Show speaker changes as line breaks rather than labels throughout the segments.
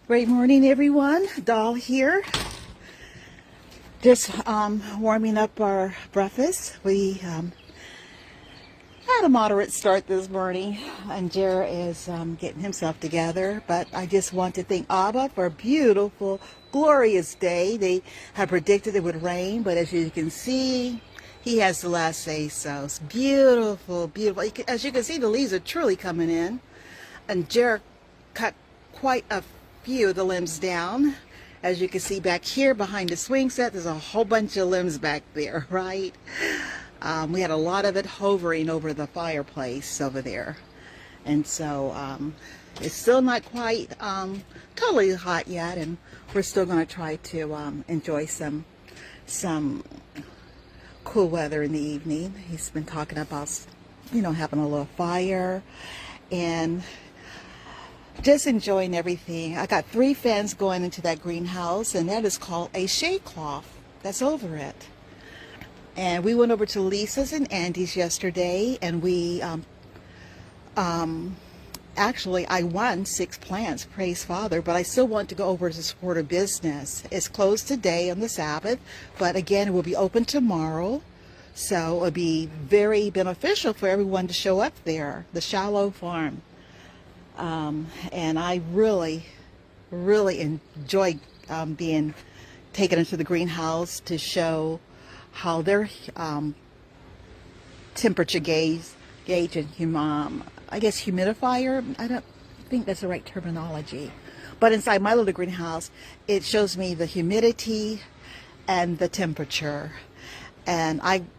Great morning, everyone. Doll here. Just warming up our breakfast. We had a moderate start this morning, and Jer is getting himself together. But I just want to thank Abba for a beautiful, glorious day. They had predicted it would rain, but as you can see, he has the last say so. It's beautiful, beautiful. As you can see, the leaves are truly coming in, and Jer cut quite a few of the limbs down. As you can see back here behind the swing set, there's a whole bunch of limbs back there, right? We had a lot of it hovering over the fireplace over there. And so it's still not quite totally hot yet, and we're still going to try to enjoy some cool weather in the evening. He's been talking about, having a little fire and just enjoying everything. I got 3 fans going into that greenhouse, and that is called a shade cloth. That's over it. And we went over to Lisa's and Andy's yesterday, and we actually I won 6 plants, praise Father, but I still want to go over to support a business. It's closed today on the Sabbath, but again, it will be open tomorrow. So it'll be very beneficial for everyone to show up there, the Shallow Farm. And I really enjoy being taken into the greenhouse to show how their temperature gauge and I guess humidifier. I don't think that's the right terminology, but inside my little greenhouse, it shows me the humidity and the temperature, and I'm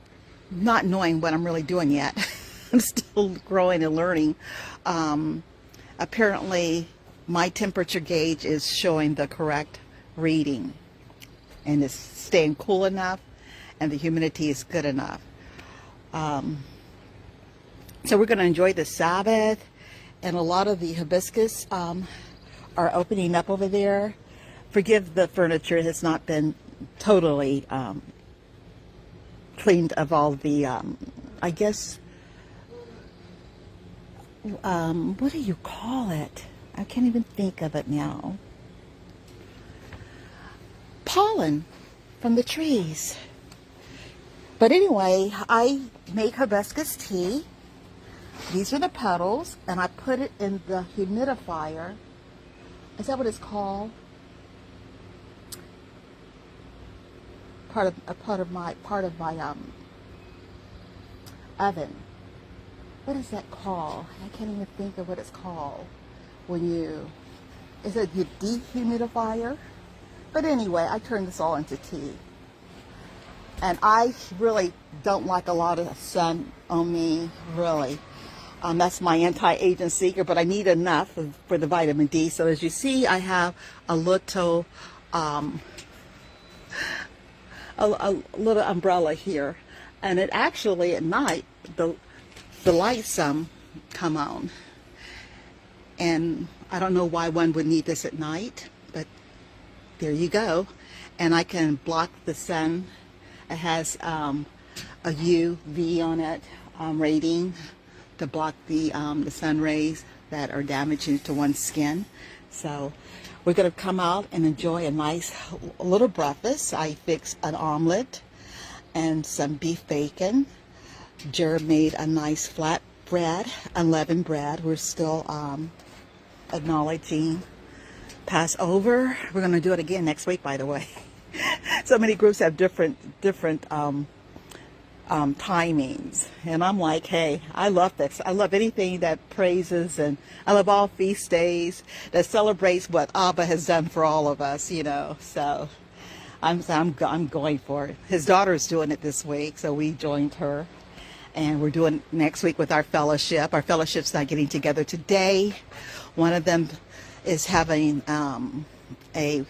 not knowing what I'm really doing yet. I'm still growing and learning. Apparently my temperature gauge is showing the correct reading, and it's staying cool enough, and the humidity is good enough. So we're going to enjoy the Sabbath, and a lot of the hibiscus are opening up over there. Forgive the furniture, it has not been totally cleaned of all the, I guess, what do you call it? I can't even think of it now. Pollen from the trees. But anyway, I make hibiscus tea. These are the petals, and I put it in the humidifier. Is that what it's called? Part of my oven. What is that called? I can't even think of what it's called. Is it a dehumidifier? But anyway, I turned this all into tea. And I really don't like a lot of sun on me, really. That's my anti-aging secret, but I need enough for the vitamin D. So as you see, I have a little little umbrella here. And it actually, at night, the lights come on, and I don't know why one would need this at night, but there you go. And I can block the sun. It has a UV on it rating to block the sun rays that are damaging to one's skin. So we're going to come out and enjoy a nice little breakfast. I fixed an omelet and some beef bacon. Jared made a nice flat bread, unleavened bread. We're still acknowledging Passover. We're going to do it again next week, by the way. So many groups have different timings, and I'm like, hey, I love this. I love anything that praises, and I love all feast days that celebrates what Abba has done for all of us, So I'm going for it. His daughter's doing it this week, so we joined her. And we're doing next week with our fellowship. Our fellowship's not getting together today. One of them is having a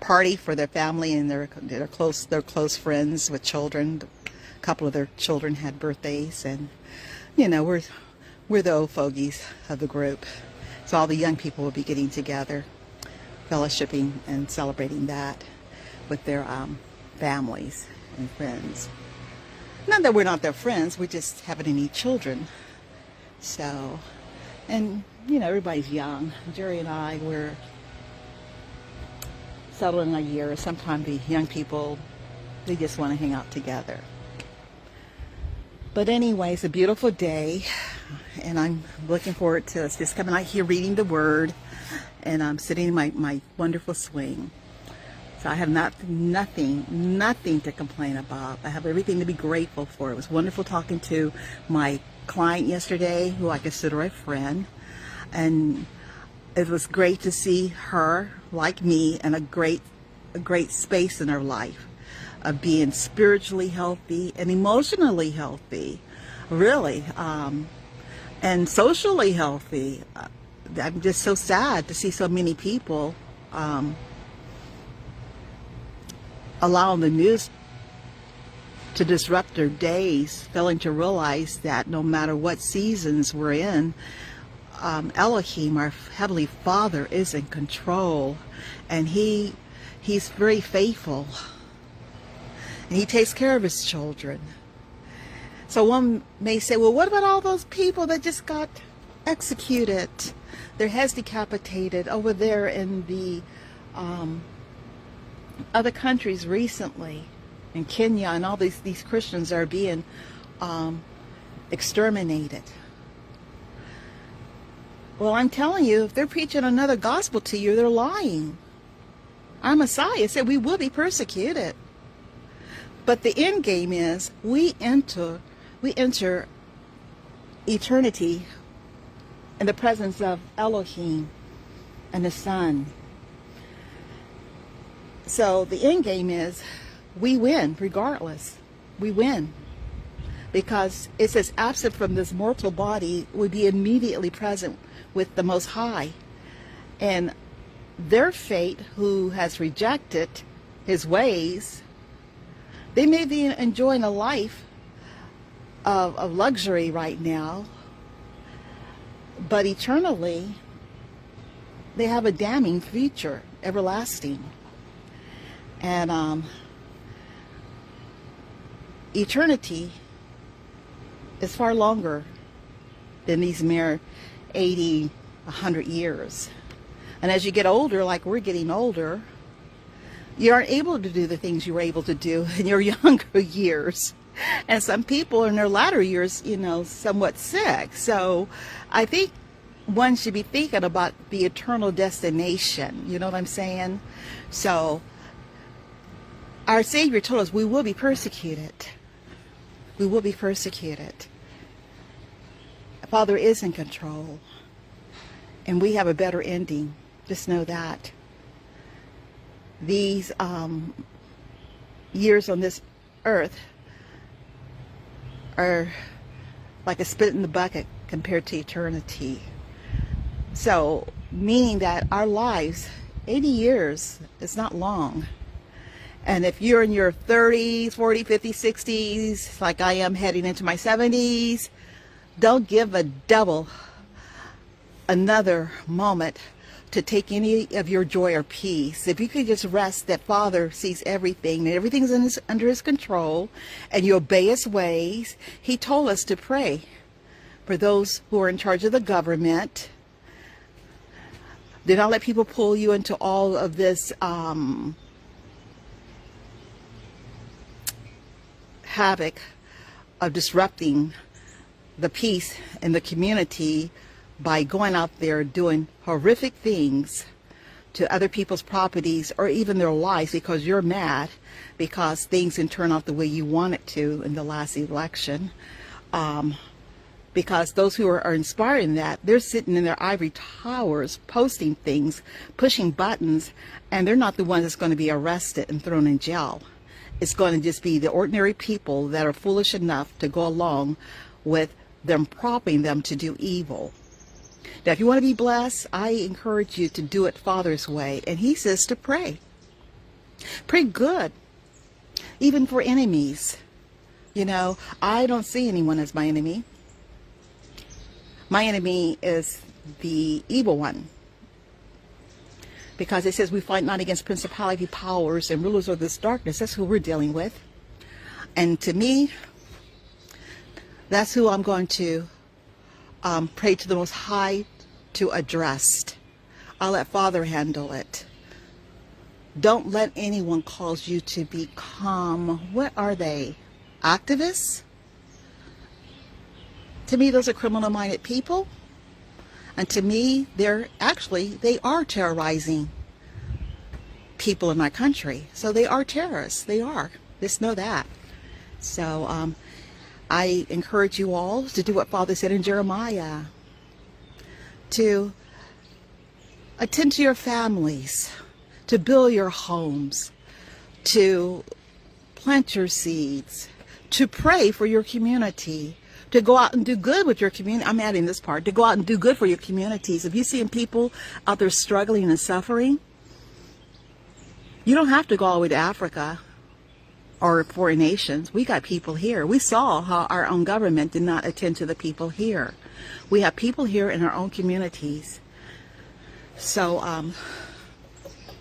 party for their family and their close friends with children. A couple of their children had birthdays, and we're the old fogies of the group. So all the young people will be getting together, fellowshipping and celebrating that with their families and friends. Not that we're not their friends, we just haven't any children. So, and everybody's young. Jerry and I, we're settled in our years, sometimes the young people, they just want to hang out together. But anyway, it's a beautiful day, and I'm looking forward to us just coming out here reading the Word, and I'm sitting in my wonderful swing. So I have nothing to complain about. I have everything to be grateful for. It was wonderful talking to my client yesterday, who I consider a friend, and it was great to see her, like me, in a great space in her life of being spiritually healthy and emotionally healthy, really, and socially healthy. I'm just so sad to see so many people allowing the news to disrupt their days, failing to realize that no matter what seasons we're in, Elohim, our Heavenly Father, is in control, and He's very faithful, and He takes care of His children. So one may say, well, what about all those people that just got executed, their heads decapitated over there in the other countries recently, in Kenya, and all these Christians are being exterminated? Well, I'm telling you, if they're preaching another gospel to you, they're lying. Our Messiah said we will be persecuted. But the end game is we enter eternity in the presence of Elohim and the Son. So the end game is we win regardless. We win. Because it says, absent from this mortal body, would be immediately present with the Most High. And their fate, who has rejected His ways, they may be enjoying a life of luxury right now, but eternally, they have a damning future, everlasting. And eternity is far longer than these mere 80, 100 years. And as you get older, like we're getting older, you aren't able to do the things you were able to do in your younger years. And some people in their latter years, somewhat sick. So I think one should be thinking about the eternal destination. You know what I'm saying? So our Savior told us we will be persecuted. We will be persecuted. Father is in control, and we have a better ending. Just know that. These years on this earth are like a spit in the bucket compared to eternity. So, meaning that our lives, 80 years is not long. And if you're in your 30s, 40s, 50s, 60s, like I am heading into my 70s, don't give a devil another moment to take any of your joy or peace. If you could just rest that Father sees everything, and everything's under His control, and you obey His ways. He told us to pray for those who are in charge of the government. Do not let people pull you into all of this havoc of disrupting the peace in the community by going out there doing horrific things to other people's properties or even their lives because you're mad because things didn't turn out the way you want it to in the last election. Because those who are inspiring that, they're sitting in their ivory towers posting things, pushing buttons, and they're not the ones that's going to be arrested and thrown in jail. It's going to just be the ordinary people that are foolish enough to go along with them propping them to do evil. Now, if you want to be blessed, I encourage you to do it Father's way. And He says to pray. Pray good, even for enemies. I don't see anyone as my enemy. My enemy is the evil one. Because it says we fight not against principality, powers, and rulers of this darkness. That's who we're dealing with. And to me, that's who I'm going to pray to the Most High to address. I'll let Father handle it. Don't let anyone cause you to become, what are they? Activists? To me, those are criminal-minded people. And to me, they are terrorizing people in my country. So they are terrorists. They are. Just know that. So I encourage you all to do what Father said in Jeremiah. To attend to your families. To build your homes. To plant your seeds. To pray for your community. To go out and do good with your community. I'm adding this part. To go out and do good for your communities. If you see people out there struggling and suffering, you don't have to go all the way to Africa or foreign nations. We got people here. We saw how our own government did not attend to the people here. We have people here in our own communities. So,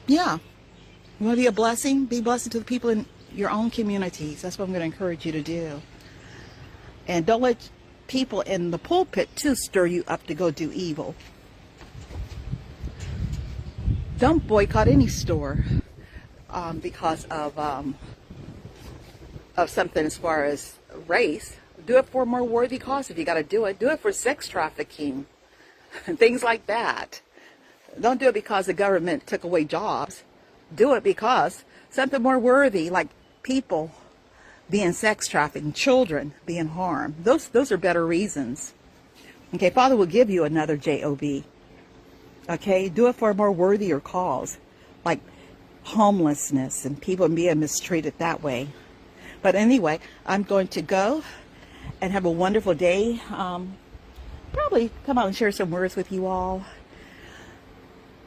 yeah. You want to be a blessing? Be a blessing to the people in your own communities. That's what I'm going to encourage you to do. And don't let people in the pulpit too stir you up to go do evil. Don't boycott any store because of something as far as race. Do it for a more worthy cause if you got to do it. Do it for sex trafficking and things like that. Don't do it because the government took away jobs. Do it because something more worthy, like people being sex trafficked, children being harmed. Those are better reasons. Okay, Father will give you another job. Okay, do it for a more worthier cause, like homelessness and people being mistreated that way. But anyway, I'm going to go and have a wonderful day. Probably come out and share some words with you all.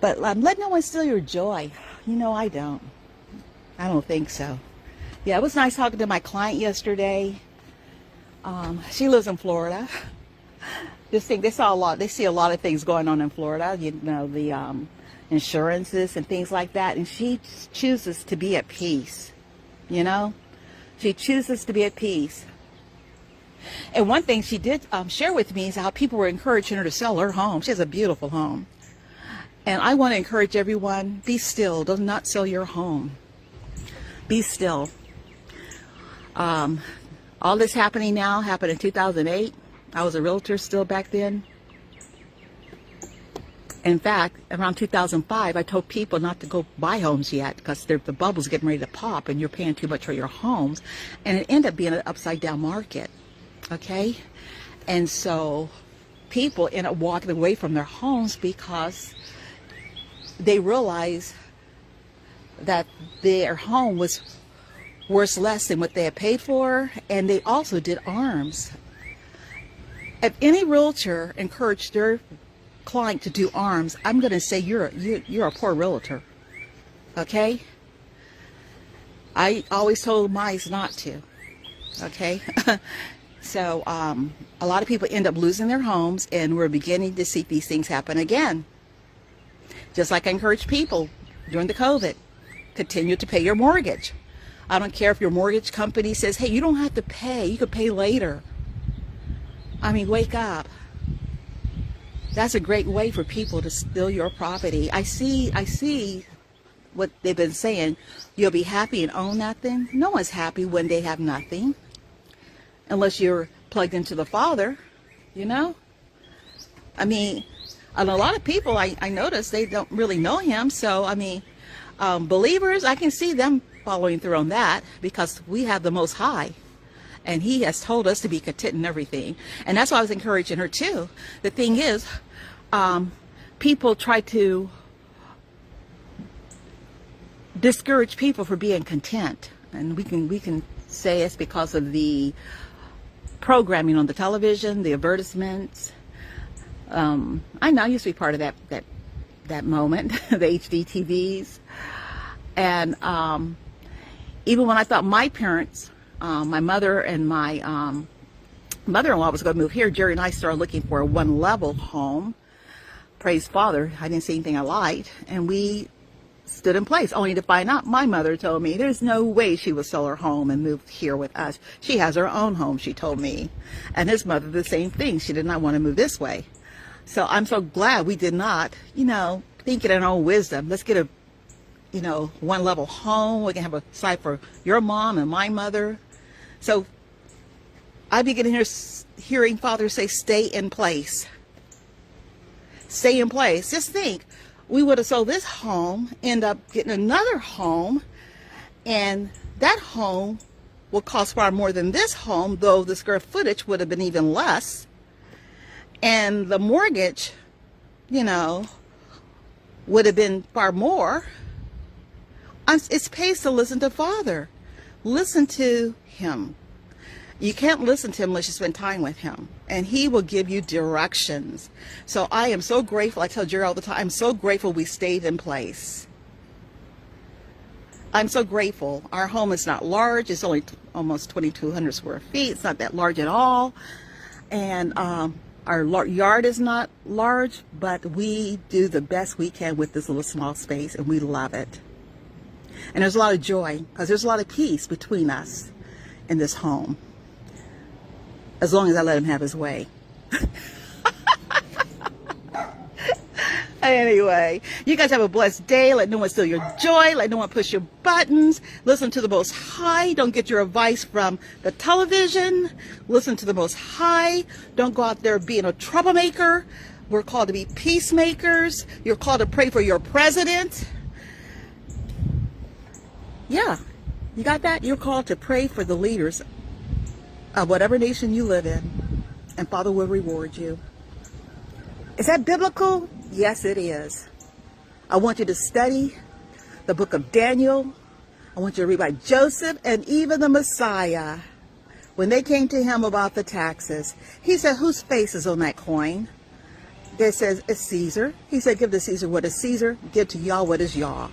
But let no one steal your joy. You know I don't. I don't think so. Yeah, it was nice talking to my client yesterday. She lives in Florida. They see a lot of things going on in Florida. You know, the insurances and things like that. And she chooses to be at peace. You know, she chooses to be at peace. And one thing she did share with me is how people were encouraging her to sell her home. She has a beautiful home. And I want to encourage everyone, be still. Do not sell your home. Be still. All this happening now happened in 2008. I was a realtor still back then. In fact, around 2005, I told people not to go buy homes yet because the bubble's getting ready to pop and you're paying too much for your homes. And it ended up being an upside down market. Okay? And so people end up walking away from their homes because they realize that their home was worth less than what they had paid for, and they also did arms. If any realtor encouraged their client to do arms, I'm going to say you're a poor realtor. Okay? I always told mice not to. Okay? So a lot of people end up losing their homes, and we're beginning to see these things happen again. Just like I encourage people during the COVID, continue to pay your mortgage. I don't care if your mortgage company says, hey, you don't have to pay. You could pay later. I mean, wake up. That's a great way for people to steal your property. I see what they've been saying. You'll be happy and own nothing. No one's happy when they have nothing. Unless you're plugged into the Father, you know? I mean, and a lot of people, I notice, they don't really know Him. So, I mean, believers, I can see them following through on that because we have the Most High and He has told us to be content in everything. And that's why I was encouraging her too. The thing is, people try to discourage people for being content, and we can say it's because of the programming on the television, the advertisements. I know I used to be part of that moment, the HD TVs. And even when I thought my parents, my mother and my mother-in-law was going to move here, Jerry and I started looking for a one-level home. Praise Father, I didn't see anything I liked, and we stood in place, only to find out my mother told me there's no way she would sell her home and move here with us. She has her own home, she told me. And his mother, the same thing. She did not want to move this way. So I'm so glad we did not, you know, think in our own wisdom. Let's get you know, one level home. We can have a site for your mom and my mother. So I begin hearing Father say, stay in place. Stay in place. Just think, we would have sold this home, end up getting another home, and that home will cost far more than this home, though the square footage would have been even less. And the mortgage, you know, would have been far more. It's pays to listen to Father. Listen to Him. You can't listen to Him unless you spend time with Him. And He will give you directions. So I am so grateful. I tell Jerry all the time, I'm so grateful we stayed in place. I'm so grateful. Our home is not large. It's only almost 2,200 square feet. It's not that large at all. And our yard is not large, but we do the best we can with this little small space, and we love it. And there's a lot of joy, because there's a lot of peace between us in this home, as long as I let Him have His way. Anyway, you guys have a blessed day. Let no one steal your joy. Let no one push your buttons. Listen to the Most High. Don't get your advice from the television. Listen to the Most High. Don't go out there being a troublemaker. We're called to be peacemakers. You're called to pray for your president. Yeah, you got that? You're called to pray for the leaders of whatever nation you live in. And Father will reward you. Is that biblical? Yes, it is. I want you to study the book of Daniel. I want you to read about Joseph and even the Messiah. When they came to him about the taxes, he said, whose face is on that coin? They says, it's Caesar. He said, give to Caesar what is Caesar. Give to Yah what is Yah.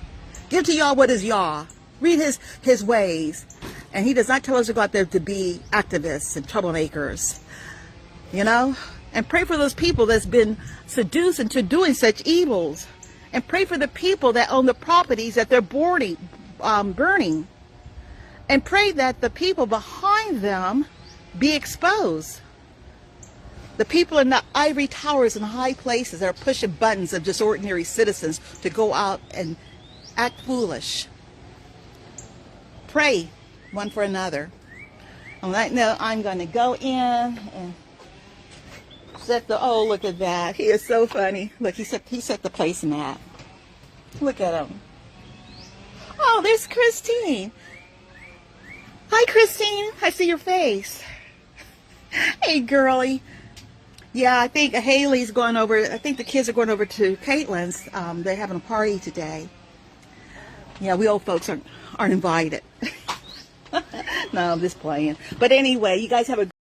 Give to Yah what is Yah. Read his ways. And He does not tell us to go out there to be activists and troublemakers. You know? And pray for those people that's been seduced into doing such evils. And pray for the people that own the properties that they're burning. And pray that the people behind them be exposed. The people in the ivory towers and high places that are pushing buttons of just ordinary citizens to go out and act foolish. Pray one for another. On that note, I'm going to go in and set the, oh, look at that. He is so funny. Look, he set the placemat. Look at him. Oh, there's Christine. Hi, Christine. I see your face. Hey, girlie. Yeah, I think Haley's going over, I think the kids are going over to Caitlin's. They're having a party today. Yeah, we old folks aren't invited. No, I'm just playing. But anyway, you guys have a